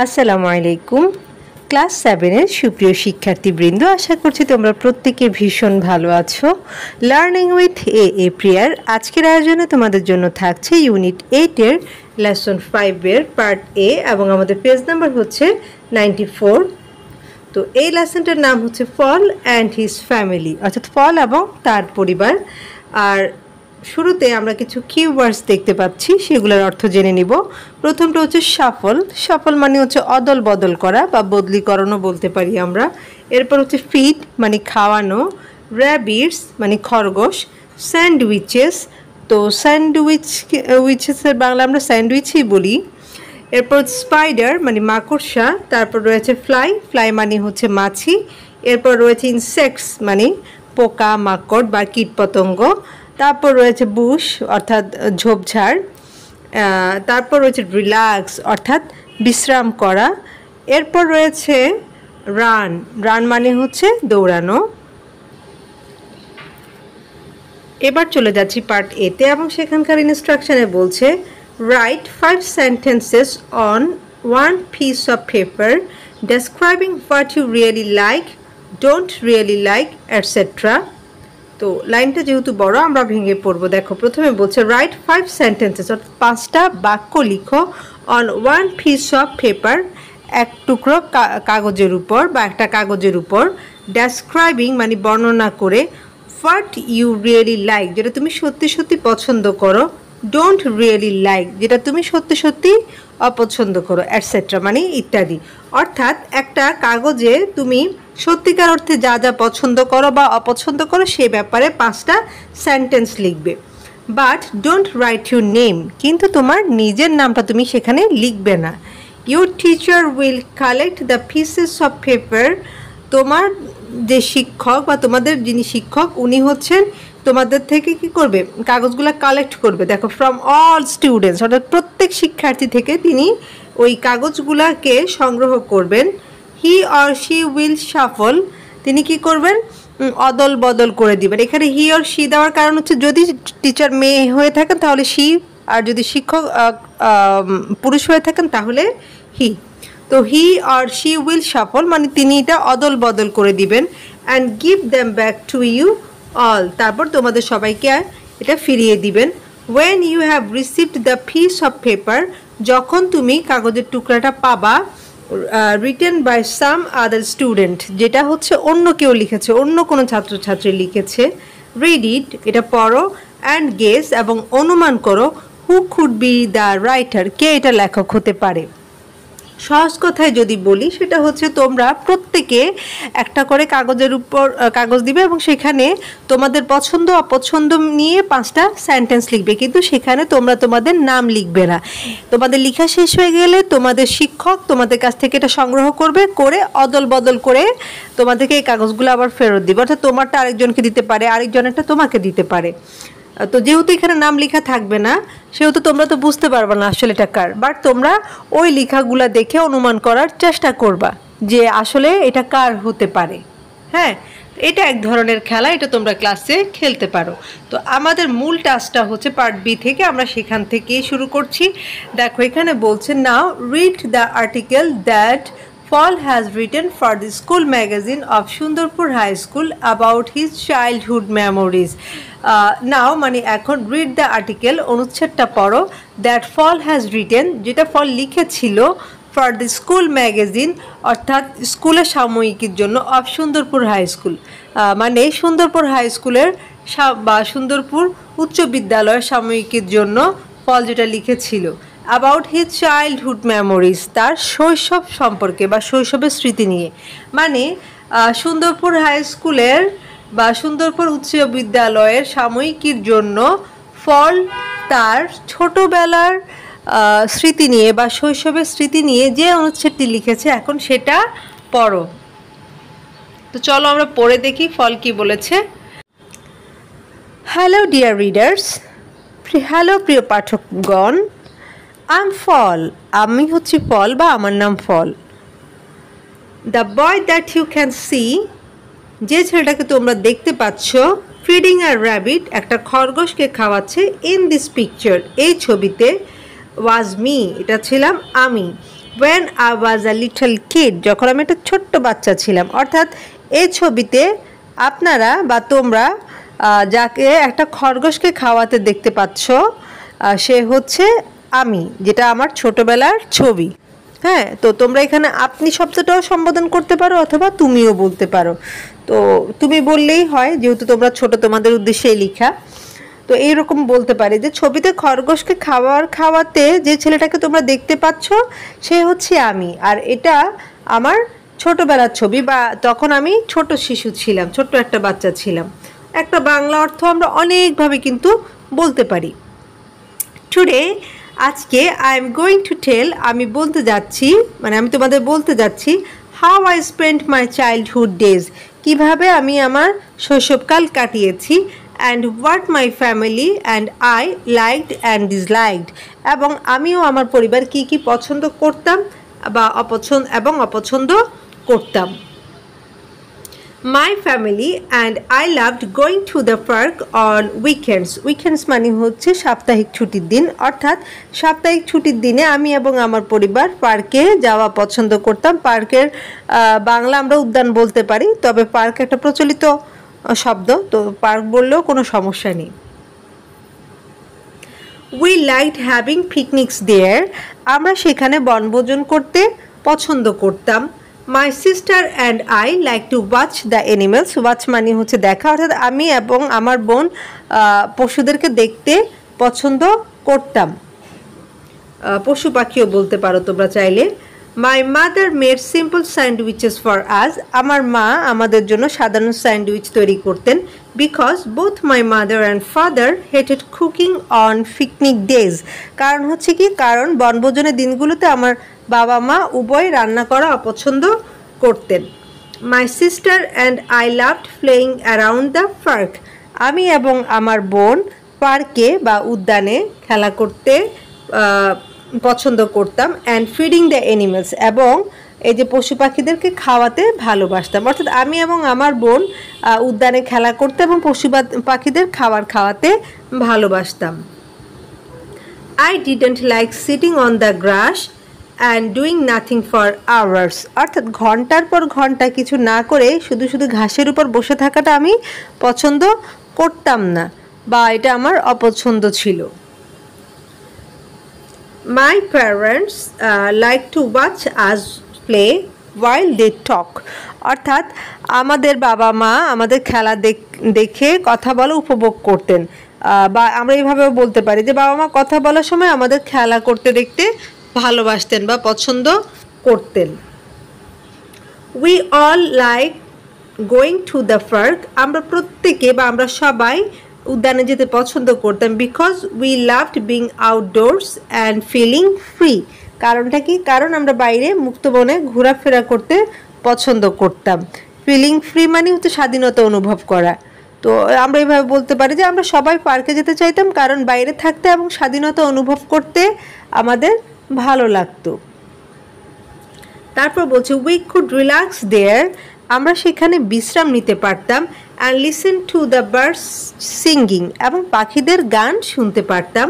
আসসালামু আলাইকুম। ক্লাস 7 এর সুপ্রিয় শিক্ষার্থীবৃন্দ, আশা করছি তোমরা প্রত্যেকে ভীষণ ভালো আছো। লার্নিং উইথ এ প্রিয়ার আজকের আয়োজনে তোমাদের জন্য থাকছে ইউনিট 8 এর লেসন 5 এর পার্ট এ এবং আমাদের পেজ নাম্বার হচ্ছে 94। তো এই লেসনটার নাম হচ্ছে ফল অ্যান্ড হিজ ফ্যামিলি, অর্থাৎ ফল এবং তার পরিবার। আর শুরুতে আমরা কিছু কিওয়ার্ডস দেখতে পাচ্ছি, সেগুলোর অর্থ জেনে নিব। প্রথমটা হচ্ছে সাফল। সাফল মানে হচ্ছে অদল বদল করা বা বদলীকরণও বলতে পারি আমরা। এরপর হচ্ছে ফিড মানে খাওয়ানো, র্যাবিটস মানে খরগোশ, স্যান্ডউইচেস, তো উইচেসের বাংলা আমরা স্যান্ডউইচই বলি। এরপর স্পাইডার মানে মাকড়সা, তারপর রয়েছে ফ্লাই মানে হচ্ছে মাছি। এরপর রয়েছে ইনসেক্টস মানে পোকা মাকড় বা কীটপতঙ্গ। তারপর রয়েছে বুশ অর্থাৎ ঝোপঝাড়। তারপর রয়েছে রিল্যাক্স অর্থাৎ বিশ্রাম করা। এরপর রয়েছে রান মানে হচ্ছে দৌড়ানো। এবার চলে যাচ্ছি পার্ট এতে এবং সেখানকার ইনস্ট্রাকশনে বলছে right 5 sentences on one piece of paper describing what you really like, don't really like, etc. তো লাইনটা যেহেতু বড় আমরা ভেঙে পড়বো। দেখো, প্রথমে বলছে রাইট 5 sentences অর্থাৎ 5টা বাক্য লিখো on one piece of paper, এক টুকরো কাগজের উপর বা একটা কাগজের উপর, ডেসক্রাইবিং মানে বর্ণনা করে, হোয়াট ইউ রিয়েলি লাইক যেটা তুমি সত্যি সত্যি পছন্দ করো, ডোন্ট রিয়েলি লাইক যেটা তুমি সত্যি সত্যি অপছন্দ করো, অ্যাটসেট্রা মানে ইত্যাদি। অর্থাৎ একটা কাগজে তুমি সত্যিকার অর্থে যা যা পছন্দ করো বা অপছন্দ করো সে ব্যাপারে 5টা সেন্টেন্স লিখবে। But don't write your name, কিন্তু তোমার নিজের নামটা তুমি সেখানে লিখবে না। Your teacher will collect the pieces of paper, তোমার যে শিক্ষক বা তোমাদের যিনি শিক্ষক উনি হচ্ছেন তোমাদের থেকে কি করবে, কাগজগুলো কালেক্ট করবে। দেখো, ফ্রম অল স্টুডেন্টস অর্থাৎ প্রত্যেক শিক্ষার্থী থেকে তিনি ওই কাগজগুলাকে সংগ্রহ করবেন। হি অর শি উইল শাফল, তিনি কি করবেন, অদল বদল করে দিবেন। এখানে হি অর শি দেওয়ার কারণ হচ্ছে যদি টিচার মেয়ে হয়ে থাকেন তাহলে শি, আর যদি শিক্ষক পুরুষ হয়ে থাকেন তাহলে হি। তো he or she will shuffle মানে তিনি এটা অদল বদল করে দিবেন। And give them back to you all, তারপর তোমাদের সবাইকে এটা ফিরিয়ে দিবেন। When you have received the piece of paper, যখন তুমি কাগজের টুকরাটা পাবা, written by some other student যেটা হচ্ছে অন্য কেউ লিখেছে, অন্য কোনো ছাত্রছাত্রী লিখেছে। রিড ইট এটা পড়ো, অ্যান্ড গেস এবং অনুমান করো, who could be the writer কে এটা লেখক হতে পারে। সহজ কথায় যদি বলি সেটা হচ্ছে তোমরা প্রত্যেকে একটা করে কাগজের উপর কাগজ দিবে এবং সেখানে তোমাদের পছন্দ অপছন্দ নিয়ে 5টা সেন্টেন্স লিখবে, কিন্তু সেখানে তোমরা তোমাদের নাম লিখবে না। তোমাদের লেখা শেষ হয়ে গেলে তোমাদের শিক্ষক তোমাদের কাছ থেকে এটা সংগ্রহ করবে, করে অদল বদল করে তোমাদেরকে এই কাগজগুলো আবার ফেরত দিবে। অর্থাৎ তোমারটা আরেকজনকে দিতে পারে, আরেকজনেরটা তোমাকে দিতে পারে। তো যেহেতু এখানে নাম লেখা থাকবে না সেহেতু তোমরা তো বুঝতে পারবে না আসলে এটা কার, বাট তোমরা ওই লেখাগুলো দেখে অনুমান করার চেষ্টা করবা যে আসলে এটা কার হতে পারে। হ্যাঁ, এটা এক ধরনের খেলা, এটা তোমরা ক্লাসে খেলতে পারো। তো আমাদের মূল টাস্কটা হচ্ছে পার্ট বি থেকে, আমরা সেখান থেকেই শুরু করছি। দেখো, এখানে বলছে now read the article that Paul has written for the school magazine of Sundarpur High School about his childhood memories. Now মানে এখন read the article অনুচ্ছেদটা পড়ো, that Paul has written যেটা Paul লিখেছিল for the school magazine অর্থাৎ স্কুলের সাময়িকীর জন্য of Sundarpur high school, মানে Sundarpur high স্কুলের বা সুন্দরপুর উচ্চ বিদ্যালয়ের সাময়িকীর জন্য Paul যেটা লিখেছিল। অ্যাবাউট হিজ চাইল্ডহুড মেমোরিজ, তার শৈশব সম্পর্কে বা শৈশবের স্মৃতি নিয়ে। মানে সুন্দরপুর হাই স্কুলের বা সুন্দরপুর উচ্চ বিদ্যালয়ের সাময়িকীর জন্য ফল তার ছোটোবেলার স্মৃতি নিয়ে বা শৈশবের স্মৃতি নিয়ে যে অনুচ্ছেদটি লিখেছে এখন সেটা পড়ো। তো চলো আমরা পড়ে দেখি ফল কি বলেছে। হ্যালো ডিয়ার রিডার্স, হ্যালো প্রিয় পাঠকগণ, I'm ফল, আমি হচ্ছি ফল বা আমার নাম ফল। The boy that you can see, যে ছেলেটাকে তোমরা দেখতে পাচ্ছ, ফিডিং আ র্যাবিট একটা খরগোশকে খাওয়াচ্ছে, ইন দিস পিকচার এই ছবিতে, ওয়াজ মি এটা ছিলাম আমি। when I was a little kid, যখন আমি একটা ছোট্ট বাচ্চা ছিলাম। অর্থাৎ এই ছবিতে আপনারা বা তোমরা যাকে একটা খরগোশকে খাওয়াতে দেখতে পাচ্ছ সে হচ্ছে আমি, যেটা আমার ছোটবেলার ছবি। হ্যাঁ, তো তোমরা এখানে আপনি শব্দটাও সম্বোধন করতে পারো অথবা তুমিও বলতে পারো। তো তুমি বললেই হয়, যেহেতু তোমরা ছোট, তোমাদের উদ্দেশ্যেই লেখা। তো এইরকম বলতে পারি যে ছবিতে খরগোশকে খাওয়াতে যে ছেলেটাকে তোমরা দেখতে পাচ্ছ সে হচ্ছে আমি, আর এটা আমার ছোটবেলার ছবি, বা তখন আমি ছোট শিশু ছিলাম, ছোট্ট একটা বাচ্চা ছিলাম। একটা বাংলা অর্থ আমরা অনেকভাবে কিন্তু বলতে পারি। টুডে, আজকে I am going to tell, আমি বলতে যাচ্ছি, মানে আমি তোমাদের বলতে যাচ্ছি how I spent my childhood days, কীভাবে আমি আমার শৈশবকাল কাটিয়েছি, and what my family and I liked and disliked, এবং আমিও আমার পরিবার কি কি পছন্দ করতাম বা অপছন্দ করতাম। My family and I loved going to the park on weekends. Weekends মানে হচ্ছে সাপ্তাহিক ছুটির দিন, অর্থাৎ সাপ্তাহিক ছুটির দিনে আমি এবং আমার পরিবার পার্কে যাওয়া পছন্দ করতাম। পার্কের বাংলা আমরা উদ্যান বলতে পারি, তবে পার্ক একটা প্রচলিত শব্দ, তো পার্ক বললেও কোনো সমস্যা নেই। We liked having picnics there. আমরা সেখানে বনভোজন করতে পছন্দ করতাম। My sister and I like to watch the animals. Watch মানে হচ্ছে দেখা, অর্থাৎ আমি এবং আমার বোন পশুদেরকে দেখতে পছন্দ করতাম। পশু পাখিও বলতে পারো তোমরা চাইলে। My mother made simple sandwiches for us. আমার মা আমাদের জন্য সাধারণ স্যান্ডউইচ তৈরি করতেন। Because both my mother and father hated cooking on picnic days. কারণ হচ্ছে কি, কারণ বনভোজনের দিনগুলোতে আমার বাবা মা উভয় রান্না করা অপছন্দ করতেন। My sister and I loved playing around the park. আমি এবং আমার বোন পার্কে বা উদ্যানে খেলা করতে পছন্দ করতাম। অ্যান্ড ফিডিং দ্য অ্যানিমেলস, এবং এই যে পশু পাখিদেরকে খাওয়াতে ভালোবাসতাম। অর্থাৎ আমি এবং আমার বোন উদ্যানে খেলা করতে এবং পশু পাখিদের খাওয়াতে ভালোবাসতাম। I didn't like sitting on the grass and doing nothing for hours. অর্থাৎ ঘন্টার পর ঘন্টা কিছু না করে শুধু শুধু ঘাসের উপর বসে থাকাটা আমি পছন্দ করতাম না, বা এটা আমার অপছন্দ ছিল। My parents like to watch us play while they talk. অর্থাৎ আমাদের বাবা মা আমাদের খেলা দেখে কথা বলা উপভোগ করতেন, বা আমরা এইভাবেও বলতে পারি যে বাবা মা কথা বলার সময় আমাদের খেলা করতে দেখতে ভালোবাসতেন বা পছন্দ করতেন। We all like going to the park. আমরা প্রত্যেকে বা আমরা সবাই উদ্যানে যেতে পছন্দ করতাম। Because we loved being outdoors and feeling free. কারণটা কি, কারণ আমরা বাইরে মুক্ত বনে ঘোরাফেরা করতে পছন্দ করতাম। ফিলিং ফ্রি মানে হচ্ছে স্বাধীনতা অনুভব করা। তো আমরা এইভাবে বলতে পারি যে আমরা সবাই পার্কে যেতে চাইতাম, কারণ বাইরে থাকতে এবং স্বাধীনতা অনুভব করতে আমাদের ভালো লাগতো। তারপর বলছে উই কুড রিল্যাক্স দেয়ার, আমরা সেখানে বিশ্রাম নিতে পারতাম। And listen to the birds singing, এবং পাখিদের গান শুনতে পারতাম।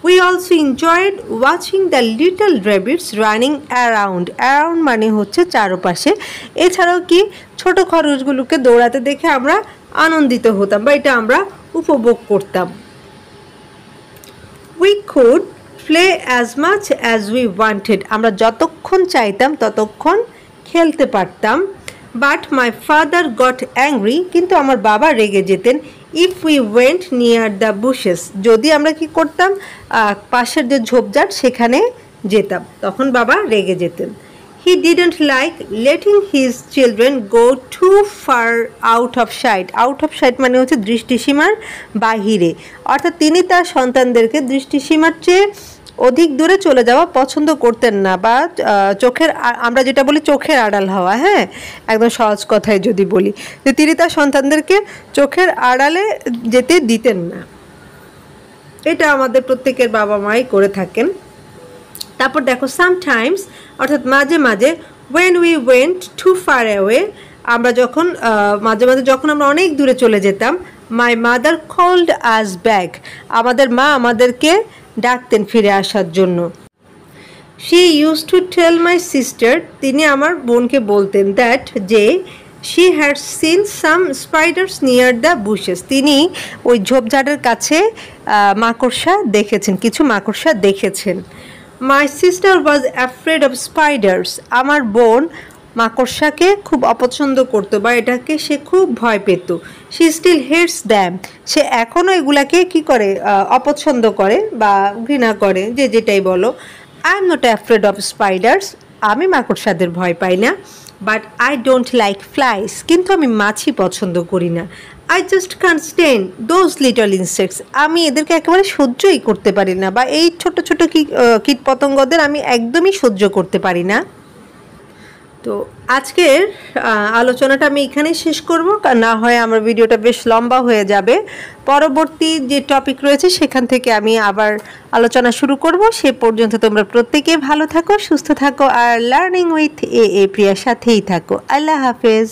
We also enjoyed watching the little rabbits running around. Around মানে হচ্ছে চারপাশে। এছাড়াও কি, ছোট খরগোশগুলোকে দৌড়াতে দেখে আমরা আনন্দিত হতাম, বা এটা আমরা উপভোগ করতাম। We could play as much as we wanted, আমরা যতক্ষণ চাইতাম ততক্ষণ খেলতে পারতাম। But my father goat angry, কিন্তু আমার বাবা রেগে যেতেন। If we went near the bushes, যদি আমরা কি করতাম পাশের যে ঝোপঝাড় সেখানে যেতাম, তখন বাবা রেগে যেতেন। He didn't like letting his children go too far out of sight. Out of sight মানে হচ্ছে দৃষ্টিসীমার বাহিরে, অর্থাৎ তিনি তার সন্তানদেরকে দৃষ্টিসীমার চেয়ে অধিক দূরে চলে যাওয়া পছন্দ করতেন না, বা চোখের, আমরা যেটা বলি চোখের আড়াল হওয়া। হ্যাঁ, একদম সহজ কথায় যদি বলি যে তিনি তার সন্তানদেরকে চোখের আড়ালে যেতে দিতেন না। এটা আমাদের প্রত্যেকের বাবা মাই করে থাকেন। তারপর দেখো সামটাইমস, অর্থাৎ মাঝে মাঝে, when we went too far away, আমরা যখন মাঝে মাঝে যখন আমরা অনেক দূরে চলে যেতাম। My mother called us back, আমাদের মা আমাদেরকে ডাকতেন ফিরে আসার জন্য। She use to tell my sister, তিনি আমার বোনকে বলতেন দ্যাট যে she had seen some spiders near the bushes, তিনি ওই ঝোপঝাড়ের কাছে মাকড়সা দেখেছেন, কিছু মাকড়সা দেখেছেন। My sister was afraid of spiders, আমার বোন মাকড়সাকে খুব অপছন্দ করতো বা এটাকে সে খুব ভয় পেত। শি স্টিল হেটস দ্যাম, সে এখনও এগুলাকে কি করে অপছন্দ করে বা ঘৃণা করে, যে যেটাই বলো। I am not afraid of spider's, আমি মাকড়সাদের ভয় পাই না। But I don't like flies, কিন্তু আমি মাছি পছন্দ করি না। I just Kant stand those little insects, আমি এদেরকে একেবারে সহ্যই করতে পারি না, বা এই ছোট ছোট কীট পতঙ্গদের আমি একদমই সহ্য করতে পারি না। তো আজকের আলোচনাটা আমি এখানেই শেষ করব, না হয় আমার ভিডিওটা বেশ লম্বা হয়ে যাবে। পরবর্তী যে টপিক রয়েছে সেখান থেকে আমি আবার আলোচনা শুরু করব। সে পর্যন্ত তোমরা প্রত্যেকে ভালো থাকো, সুস্থ থাকো, আর লার্নিং উইথ এ প্রিয়ার সাথেই থাকো। আল্লাহ হাফেজ।